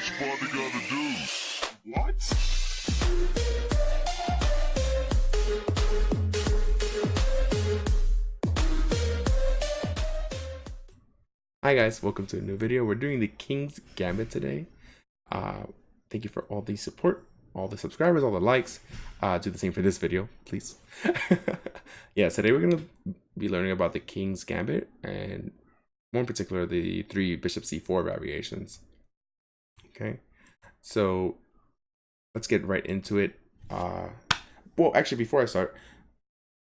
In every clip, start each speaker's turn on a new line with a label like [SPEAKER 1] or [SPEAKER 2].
[SPEAKER 1] Spotty gotta do? What?
[SPEAKER 2] Hi guys, welcome to a new video. We're doing the King's Gambit today. Thank you for all the support, all the subscribers, all the likes. Do the same for this video, please. Yeah, today we're going to be learning about the King's Gambit and more in particular the 3 bishop c4 variations. Okay, so let's get right into it. Well, actually, before I start,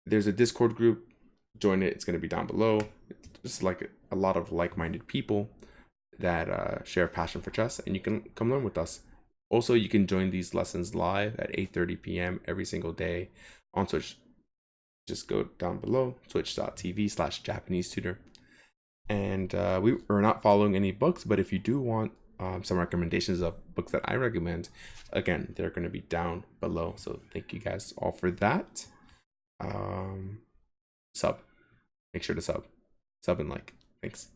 [SPEAKER 2] there's a Discord group. Join it. It's going to be down below. It's like a lot of like-minded people that share a passion for chess, and you can come learn with us. Also, you can join these lessons live at 8:30 p.m. every single day on Twitch. Just go down below, twitch.tv/JapaneseTutor. And we're not following any books, but if you do want some recommendations of books that I recommend, again, they're going to be down below. So thank you guys all for that. Sub. Make sure to sub and like. Thanks.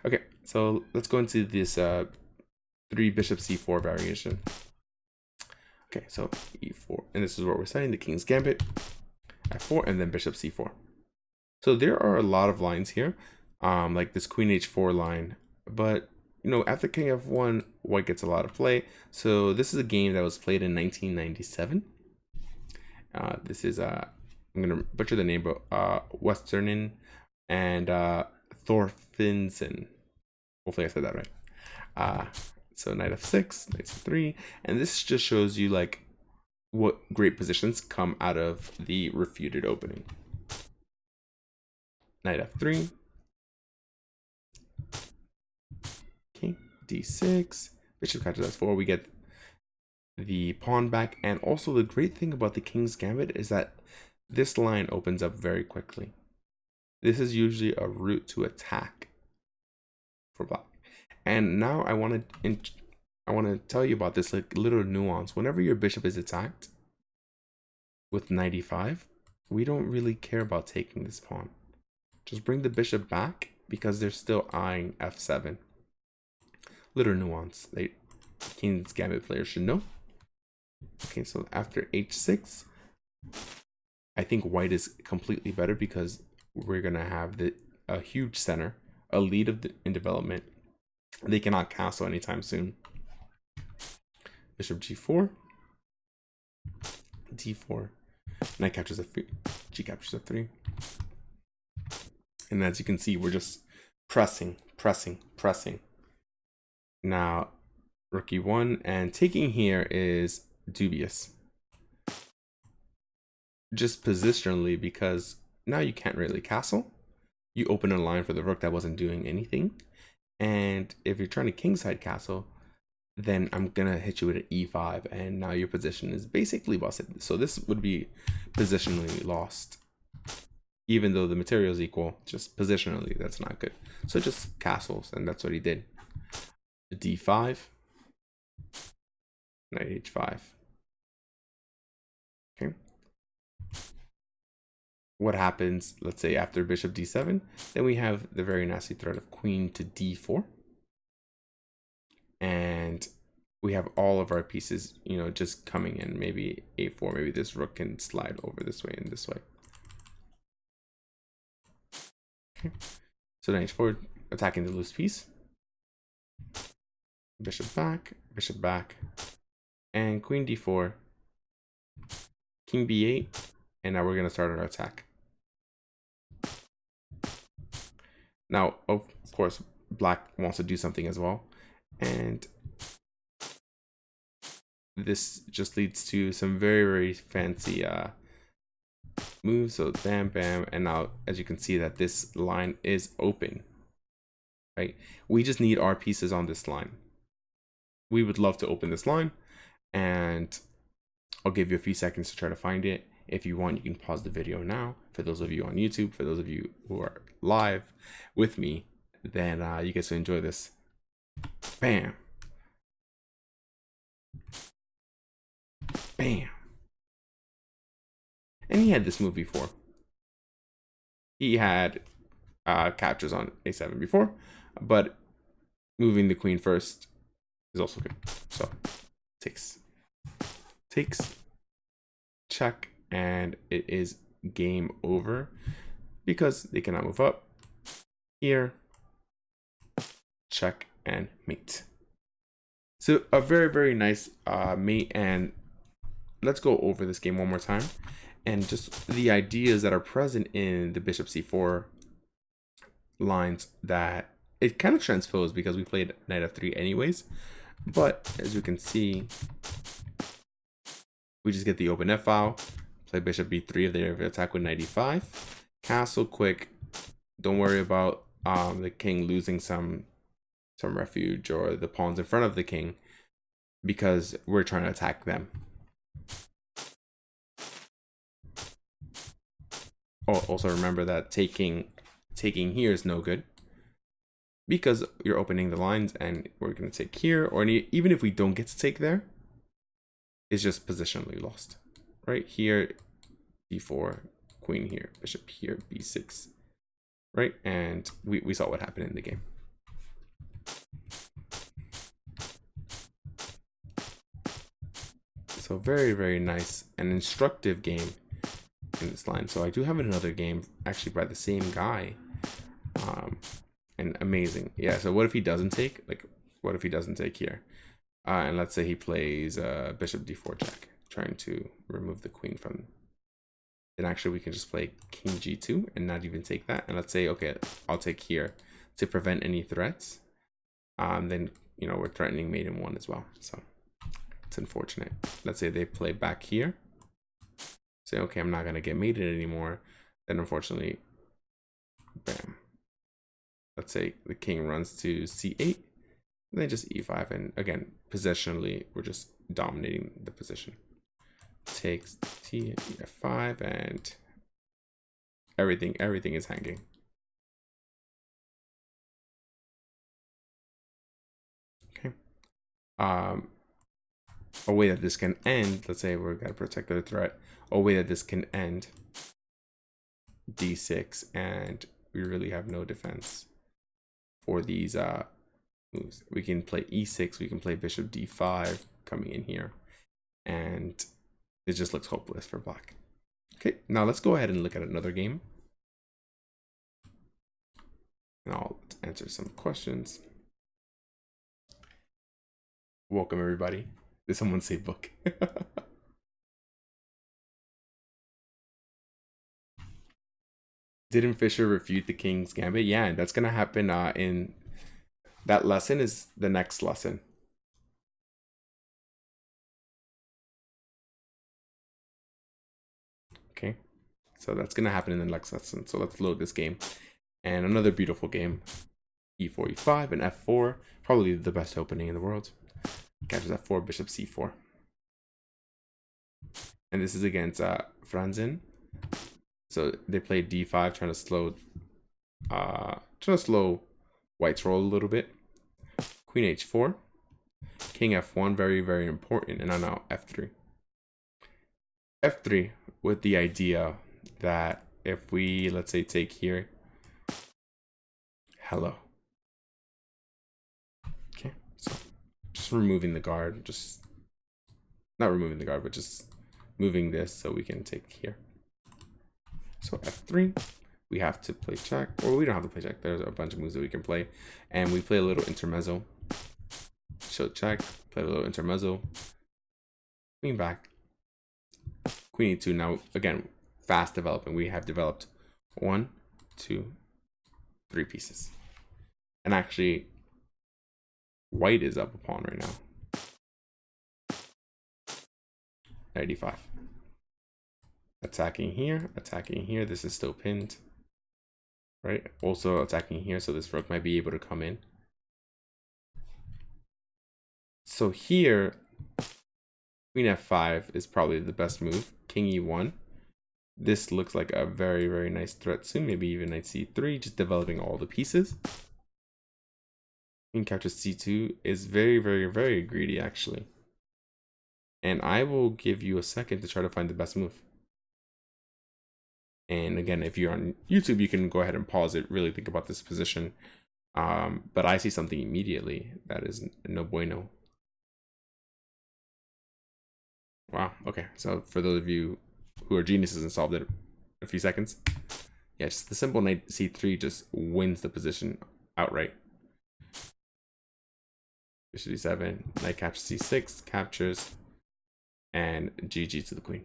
[SPEAKER 2] Okay, so let's go into this 3 bishop c4 variation. Okay, so e4, and this is what we're studying, the King's Gambit, f4, and then bishop c4. So there are a lot of lines here, like this queen h4 line, but you know, after king f1, white gets a lot of play. So this is a game that was played in 1997. This is I'm gonna butcher the name, but Westernen and Thorfin's, and hopefully I said that right. So knight f6, knight c3, and this just shows you like what great positions come out of the refuted opening. Knight f3, okay, d6, bishop catches f4. We get the pawn back, and also the great thing about the King's Gambit is that this line opens up very quickly. This is usually a route to attack for black. And now I want to tell you about this like little nuance. Whenever your bishop is attacked with knight e5, we don't really care about taking this pawn. Just bring the bishop back because they're still eyeing f7. Little nuance that King's Gambit players should know. Okay, so after h6, I think white is completely better because we're gonna have a huge center, a lead in development. They cannot castle anytime soon. Bishop g4, d4, knight captures f3, g captures f3, and as you can see, we're just pressing. Now, rook e1, and taking here is dubious, just positionally, because now you can't really castle. You open a line for the rook that wasn't doing anything. And if you're trying to kingside castle, then I'm gonna hit you with an e5, and now your position is basically busted. So this would be positionally lost. Even though the material is equal, just positionally, that's not good. So just castles, and that's what he did. d5, knight h5. Okay. What happens, let's say, after bishop d7, then we have the very nasty threat of queen to d4. And we have all of our pieces, you know, just coming in. Maybe a4, maybe this rook can slide over this way and this way. Okay. So knight h4, attacking the loose piece. Bishop back, and queen d4, king b8, and now we're going to start our attack. Now, of course, black wants to do something as well, and this just leads to some very fancy moves. So bam, and now as you can see that this line is open, right? We just need our pieces on this line. We would love to open this line, and I'll give you a few seconds to try to find it. If you want, you can pause the video now. For those of you on YouTube, for those of you who are live with me, then you guys will enjoy this. Bam. Bam. And he had this move before. He had captures on a7 before, but moving the queen first is also good. So takes, check, and it is game over because they cannot move up. Here, check, and mate. So a very, very nice mate. And let's go over this game one more time and just the ideas that are present in the bishop c4 lines that it kind of transposes because we played knight f3 anyways. But as you can see, we just get the open f file, play bishop b3 if they attack with knight e5, castle quick. Don't worry about the king losing some refuge or the pawns in front of the king because we're trying to attack them. Oh, also remember that taking here is no good because you're opening the lines, and we're going to take here, or even if we don't get to take there, it's just positionally lost. Right here, d4, queen here, bishop here, b6, right? And we saw what happened in the game. So very, very nice and instructive game in this line. So I do have another game actually by the same guy, and amazing. Yeah, so what if he doesn't take, like, what if he doesn't take here, and let's say he plays bishop d4 check, trying to remove the queen from, then actually we can just play king g2 and not even take that, and let's say, okay, I'll take here to prevent any threats. Then, you know, we're threatening mate in 1 as well, so it's unfortunate. Let's say they play back here, say, okay, I'm not gonna get mated anymore, then unfortunately, bam. Let's say the king runs to c8, and then just e5, and again, positionally, we're just dominating the position. Takes t, f5, and everything is hanging. Okay. A way that this can end, let's say we're gonna protect the threat, a way that this can end, d6, and we really have no defense for these moves. We can play e6, we can play bishop d5 coming in here, and it just looks hopeless for black. Okay, now let's go ahead and look at another game, and I'll answer some questions. Welcome everybody. Did someone say book? Didn't Fisher refute the King's Gambit? Yeah, that's gonna happen in that lesson is the next lesson. Okay, so that's gonna happen in the next lesson. So let's load this game. And another beautiful game. E4, E5, and F4. Probably the best opening in the world. Captures F4, bishop C4. And this is against Franzen. So they played D5, trying to slow White's roll a little bit. Queen H4, King F1, very, very important, and now F3. F3 with the idea that if we, let's say, take here, hello. Okay, so just removing the guard, just not removing the guard, but just moving this so we can take here. So F3, we have to play check, or we don't have to play check. There's a bunch of moves that we can play, and we play a little intermezzo. Show check, play a little intermezzo, queen back, queen e2. Now again, fast developing. We have developed 1, 2, 3 pieces, and actually, White is up a pawn right now. 95. Attacking here, attacking here. This is still pinned, right? Also attacking here, so this rook might be able to come in. So here, queen f5 is probably the best move. King e1. This looks like a very, very nice threat soon. Maybe even knight c3, just developing all the pieces. Queen captures c2 is very, very, very greedy, actually. And I will give you a second to try to find the best move. And again, if you're on YouTube, you can go ahead and pause it, really think about this position. But I see something immediately that is no bueno. Wow. Okay. So for those of you who are geniuses and solved it in a few seconds, yes, the simple knight c3 just wins the position outright. Bishop d7, knight captures c6, captures, and GG to the queen.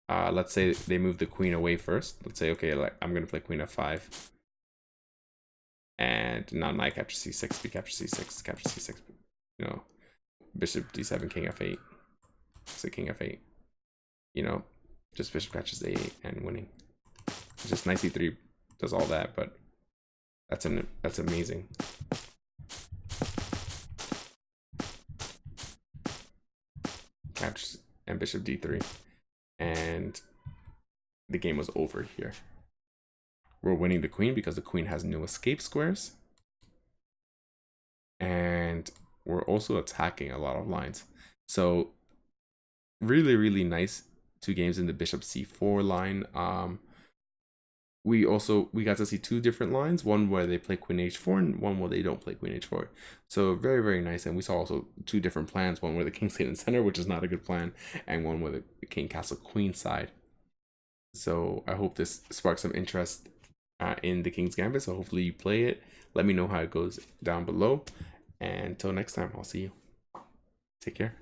[SPEAKER 2] Let's say they move the queen away first. Let's say, okay, like I'm gonna play queen f5, and now knight captures c6, b captures c6, captures c6. You know, bishop d7, king f8. Say king f8. You know, just bishop captures a8 and winning. Just knight c3 does all that, but that's amazing. Captures and bishop d3, and the game was over here. We're winning the queen because the queen has no escape squares, and we're also attacking a lot of lines. So really nice 2 games in the bishop c4 line. We got to see 2 different lines, one where they play queen h4 and one where they don't play queen h4. So very nice. And we saw also 2 different plans, one where the king stayed in center, which is not a good plan, and one where the king castle queen side. So I hope this sparks some interest in the King's Gambit. So hopefully you play it. Let me know how it goes down below. And until next time, I'll see you. Take care.